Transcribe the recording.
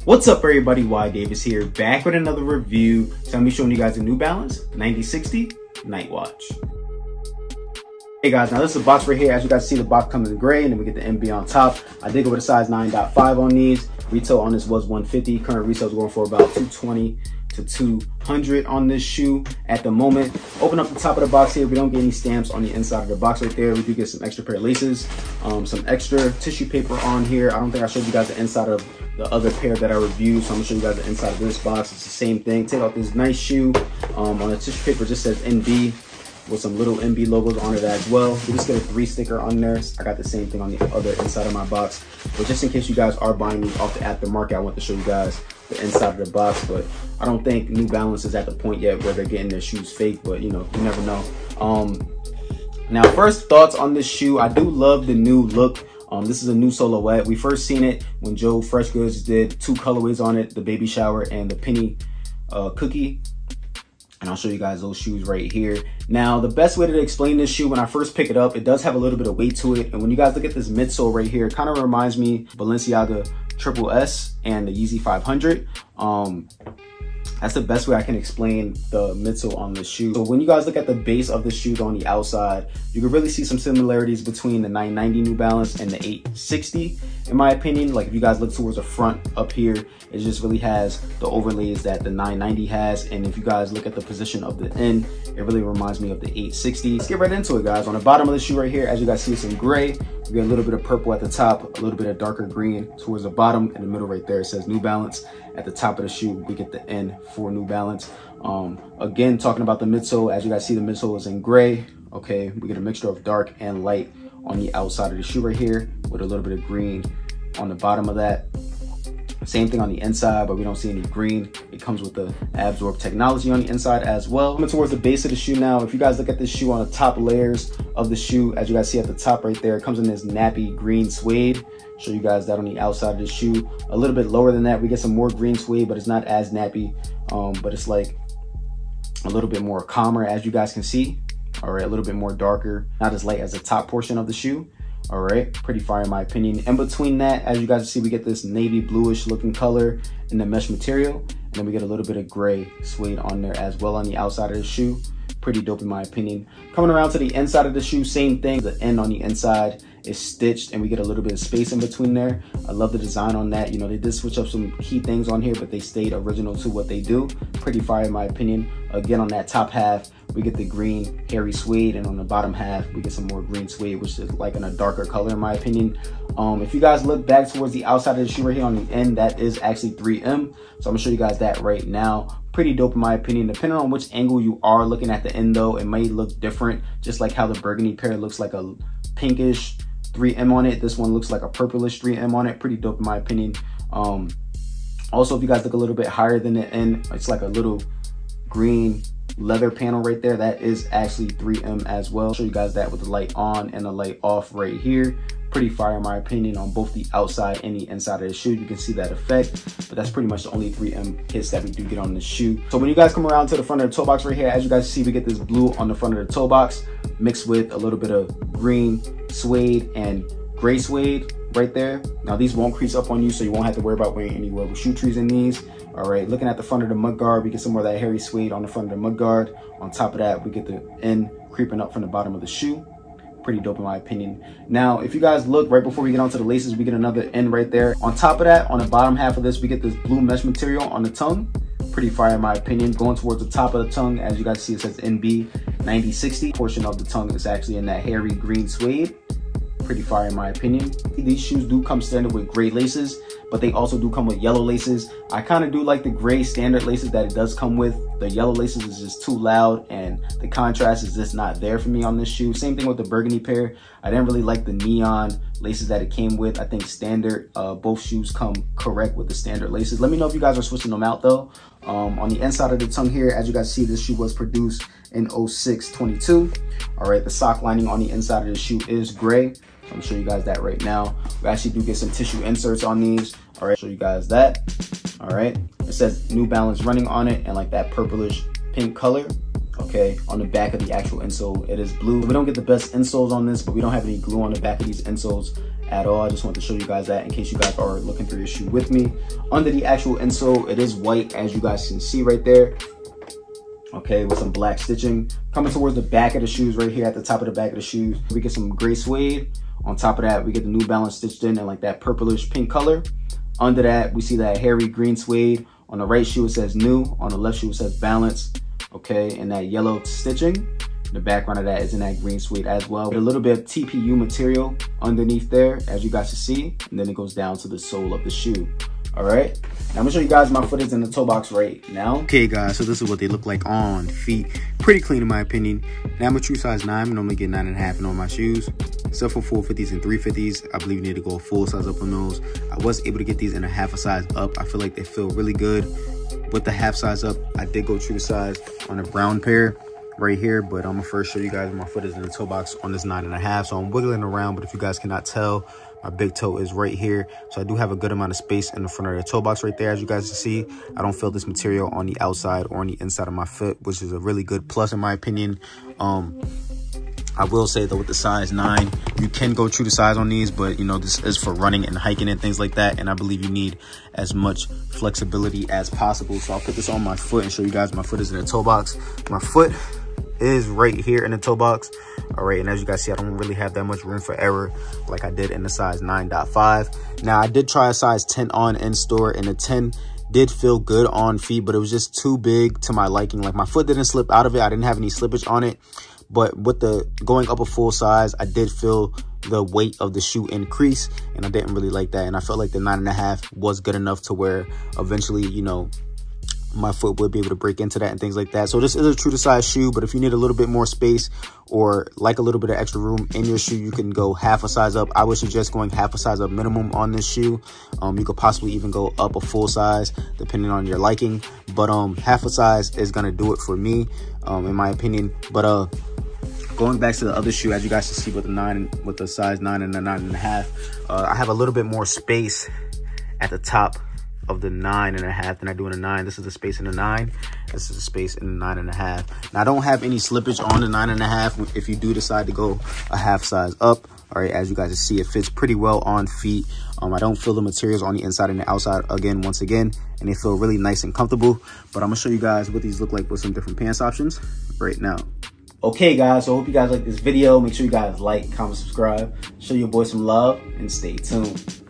What's up everybody, whydavis here, back with another review. So I'm gonna be showing you guys a New Balance 9060 Nightwatch. Hey guys, now this is a box right here. As you guys see, the box comes in gray and then we get the MB on top. I did go with a size 9.5 on these. Retail on this was $150. Current retail is going for about $220 to $200 on this shoe at the moment. Open up the top of the box here. We don't get any stamps on the inside of the box right there. We do get some extra pair of laces, some extra tissue paper on here. I don't think I showed you guys the inside of the other pair that I reviewed, so I'm gonna show you guys the inside of this box. It's the same thing. Take out this nice shoe. On the tissue paper, it just says NB with some little NB logos on it as well. We just get a 3 sticker on there. I got the same thing on the other inside of my box. But just in case you guys are buying these off the aftermarket, I want to show you guys the inside of the box. But I don't think New Balance is at the point yet where they're getting their shoes fake, but you know, you never know. Now, first thoughts on this shoe. I do love the new look. This is a new silhouette. We first seen it when Joe Fresh Goods did 2 colorways on it, the baby shower and the penny cookie. And I'll show you guys those shoes right here. Now, the best way to explain this shoe, when I first pick it up, it does have a little bit of weight to it. And when you guys look at this midsole right here, it kind of reminds me Balenciaga Triple S and the Yeezy 500. That's the best way I can explain the midsole on this shoe. So when you guys look at the base of the shoes on the outside, you can really see some similarities between the 990 New Balance and the 860, in my opinion. Like if you guys look towards the front up here, it just really has the overlays that the 990 has. And if you guys look at the position of the end, it really reminds me of the 860. Let's get right into it, guys. On the bottom of the shoe right here, as you guys see, it's in gray. We get a little bit of purple at the top, a little bit of darker green towards the bottom. In the middle right there, it says New Balance. At the top of the shoe, we get the N for New Balance. Again, talking about the midsole, as you guys see, the midsole is in gray. Okay, we get a mixture of dark and light on the outside of the shoe right here with a little bit of green on the bottom of that. Same thing on the inside, but we don't see any green. It comes with the absorb technology on the inside as well. Coming towards the base of the shoe now, if you guys look at this shoe on the top layers of the shoe, as you guys see at the top right there, it comes in this nappy green suede. Show you guys that on the outside of the shoe. A little bit lower than that, we get some more green suede, but it's not as nappy, but it's like a little bit more calmer, as you guys can see. All right, a little bit more darker, not as light as the top portion of the shoe. All right, pretty fire in my opinion. In between that, as you guys see, we get this navy bluish looking color in the mesh material, and then we get a little bit of gray suede on there as well on the outside of the shoe. Pretty dope in my opinion. Coming around to the inside of the shoe, same thing. The end on the inside is stitched and we get a little bit of space in between there. I love the design on that. You know, they did switch up some key things on here, but they stayed original to what they do. Pretty fire in my opinion. Again, on that top half, we get the green hairy suede, and on the bottom half, we get some more green suede, which is like in a darker color in my opinion. If you guys look back towards the outside of the shoe right here on the end, that is actually 3M. So I'm gonna show you guys that right now. Pretty dope in my opinion. Depending on which angle you are looking at the end though, it may look different. Just like how the burgundy pair looks like a pinkish 3M on it, this one looks like a purplish 3M on it. Pretty dope in my opinion. Also, if you guys look a little bit higher than the end, it's like a little green leather panel right there. That is actually 3M as well. I'll show you guys that with the light on and the light off right here. Pretty fire in my opinion on both the outside and the inside of the shoe. You can see that effect, but that's pretty much the only 3M hits that we do get on the shoe. So when you guys come around to the front of the toe box right here, as you guys see, we get this blue on the front of the toe box mixed with a little bit of green suede and gray suede right there. Now these won't crease up on you, so you won't have to worry about wearing any rubber shoe trees in these. All right, looking at the front of the mud guard, we get some more of that hairy suede on the front of the mud guard. On top of that, we get the end creeping up from the bottom of the shoe. Pretty dope in my opinion. Now, if you guys look right before we get onto the laces, we get another end right there. On top of that, on the bottom half of this, we get this blue mesh material on the tongue. Pretty fire in my opinion. Going towards the top of the tongue, as you guys see, it says NB 9060. Portion of the tongue is actually in that hairy green suede. Pretty fire in my opinion. These shoes do come standard with gray laces, but they also do come with yellow laces. I kind of do like the gray standard laces that it does come with. The yellow laces is just too loud and the contrast is just not there for me on this shoe. Same thing with the burgundy pair. I didn't really like the neon laces that it came with. I think standard, both shoes come correct with the standard laces. Let me know if you guys are switching them out though. On the inside of the tongue here, as you guys see, this shoe was produced in 06/22. All right, the sock lining on the inside of the shoe is gray. I'm gonna show you guys that right now. We actually do get some tissue inserts on these. All right, show you guys that. All right, it says New Balance running on it and like that purplish pink color. Okay, on the back of the actual insole, it is blue. We don't get the best insoles on this, but we don't have any glue on the back of these insoles at all. I just want to show you guys that in case you guys are looking through your shoe with me. Under the actual insole, it is white, as you guys can see right there. Okay, with some black stitching. Coming towards the back of the shoes right here, at the top of the back of the shoes, we get some gray suede. On top of that, we get the New Balance stitched in like that purplish pink color. Under that, we see that hairy green suede. On the right shoe, it says New. On the left shoe, it says Balance. Okay, and that yellow stitching. The background of that is in that green suede as well. A little bit of TPU material underneath there, as you guys can see. And then it goes down to the sole of the shoe. All right, now I'm gonna show you guys my footings in the toe box right now. Okay guys, so this is what they look like on feet. Pretty clean in my opinion. Now I'm a true size 9, I normally get 9.5 in all my shoes. Except for 450s and 350s, I believe you need to go a full size up on those. I was able to get these in a half a size up. I feel like they feel really good. With the half size up, I did go true to size on a brown pair right here, but I'm gonna first show you guys my foot is in the toe box on this 9.5. So I'm wiggling around, but if you guys cannot tell, my big toe is right here. So I do have a good amount of space in the front of the toe box right there. As you guys can see, I don't feel this material on the outside or on the inside of my foot, which is a really good plus in my opinion. I will say though, with the size 9, you can go true to size on these, but you know, this is for running and hiking and things like that. And I believe you need as much flexibility as possible. So I'll put this on my foot and show you guys my foot is in the toe box. My foot is right here in the toe box. All right, and as you guys see, I don't really have that much room for error like I did in the size 9.5. Now I did try a size 10 on in store, and the 10 did feel good on feet, but it was just too big to my liking. Like my foot didn't slip out of it, I didn't have any slippage on it, but with the going up a full size, I did feel the weight of the shoe increase, and I didn't really like that. And I felt like the 9.5 was good enough to where eventually, you know, my foot would be able to break into that and things like that. So this is a true to size shoe, but if you need a little bit more space or like a little bit of extra room in your shoe, you can go half a size up. I would suggest going half a size up minimum on this shoe. You could possibly even go up a full size depending on your liking, but half a size is gonna do it for me, in my opinion. But going back to the other shoe, as you guys can see with the size 9 and the 9.5, I have a little bit more space at the top of the 9.5 than I do in the 9. This is the space in the 9. This is the space in the 9.5. Now I don't have any slippage on the 9.5 if you do decide to go a half size up. All right, as you guys see, it fits pretty well on feet. I don't feel the materials on the inside and the outside once again, and they feel really nice and comfortable. But I'm gonna show you guys what these look like with some different pants options right now. Okay guys, so I hope you guys like this video. Make sure you guys like, comment, subscribe, show your boy some love, and stay tuned.